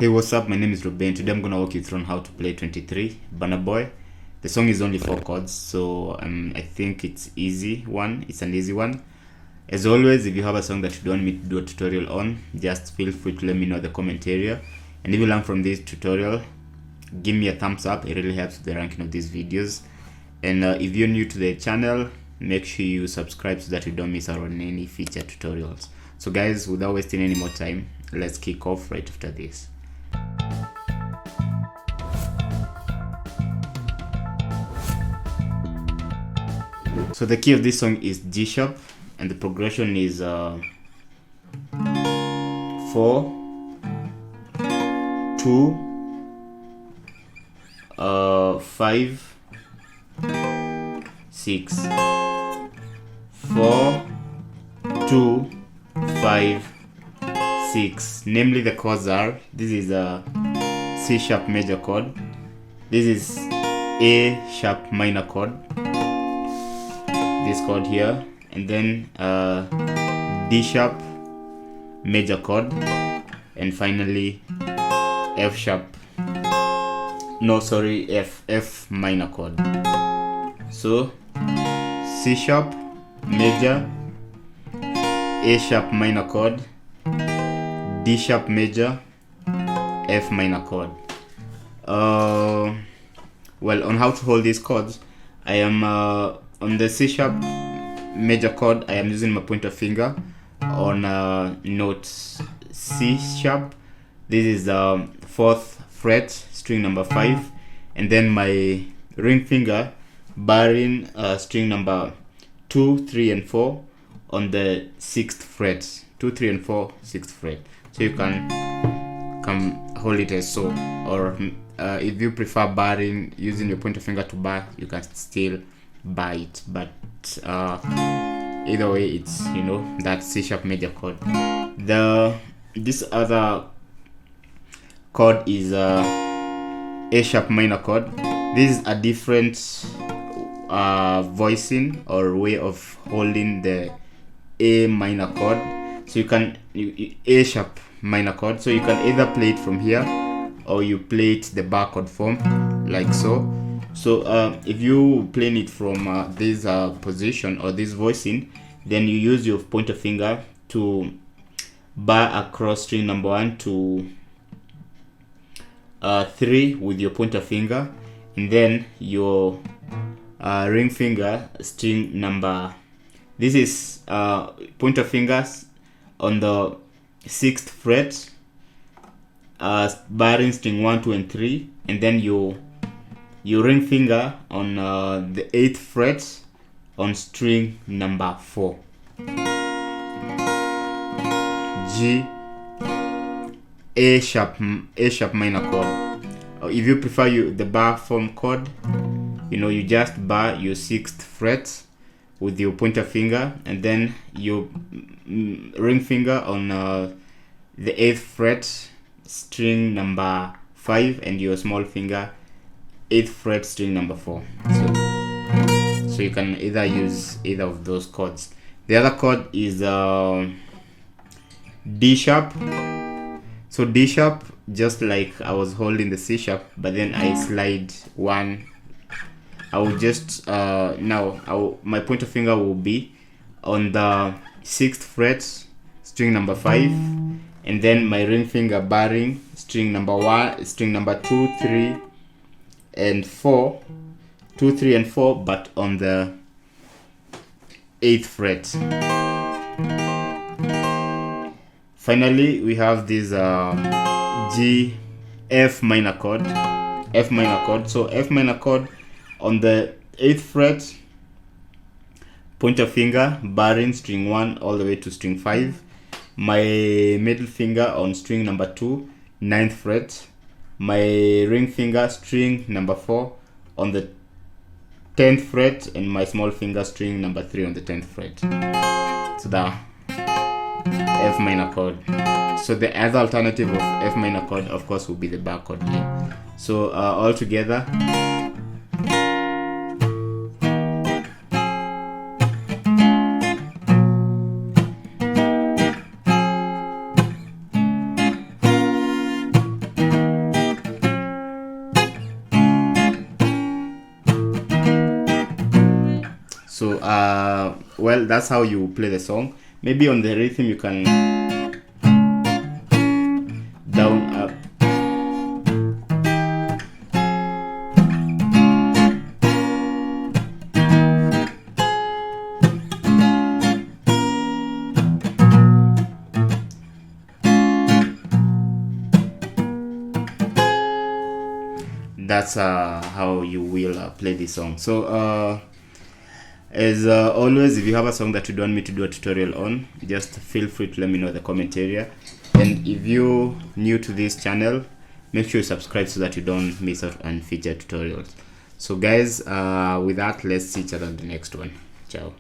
Hey, what's up? My name is Ruben. Today I'm gonna walk you through on how to play 23 Burna. The song is only 4 chords, so I think it's an easy one. As always, if you have a song that you don't want me to do a tutorial on, just feel free to let me know in the comment area. And if you learn from this tutorial, give me a thumbs up. It really helps with the ranking of these videos. And if you're new to the channel, make sure you subscribe so that you don't miss out on any future tutorials. So guys, without wasting any more time, let's kick off right after this. So the key of this song is G sharp, and the progression is 4, 2, 5, 6, 4, 2, 5, 6. Namely, the chords are: this is a C sharp major chord, this is A sharp minor chord, this chord here, and then D sharp major chord, and finally F minor chord. So C sharp major, A sharp minor chord, D sharp major, F minor chord. Well, on how to hold these chords, I am on the C sharp major chord, I am using my pointer finger on note C sharp. This is the 4th fret, string number 5, and then my ring finger barring string number 2, 3, and 4 on the 6th fret. 2, 3, and 4, 6th fret. So you can hold it as so, or if you prefer barring using your pointer finger to bar, you can still bar it, but either way, it's that C sharp major chord. This other chord is A sharp minor chord. This is a different voicing or way of holding the A minor chord. So you can A sharp minor chord, so you can either play it from here or you play it the bar chord form, like so. So if you playing it from this position or this voicing, then you use your pointer finger to bar across string number 1 to 3 with your pointer finger, and then your ring finger string number, this is pointer fingers on the 6th fret, barring string 1, 2, and 3, and then your ring finger on the 8th fret on string number 4. G, A sharp minor chord. Or if you prefer the bar form chord, you just bar your 6th fret with your pointer finger, and then your ring finger on the 8th fret, string number 5, and your small finger 8th fret, string number 4. So you can either use either of those chords. The other chord is D sharp. So D sharp, just like I was holding the C sharp, but then I slide one. I will just my pointer finger will be on the 6th fret, string number 5, and then my ring finger barring string number 1, string number 2, 3, and 4, 2, 3, and 4, but on the 8th fret. Finally, we have this F minor chord. So F minor chord on the 8th fret, pointer finger barring string 1 all the way to string 5, my middle finger on string number 2, 9th fret, my ring finger string number 4 on the 10th fret, and my small finger string number 3 on the 10th fret. So the F minor chord. So the other alternative of F minor chord, of course, will be the bar chord here. So all together. well, that's how you play the song. Maybe on the rhythm you can down, up. That's how you will play this song. So as always, if you have a song that you don't want me to do a tutorial on, just feel free to let me know in the comment area. And if you're new to this channel, make sure you subscribe so that you don't miss out on future tutorials. So guys, with that, let's see each other in the next one. Ciao.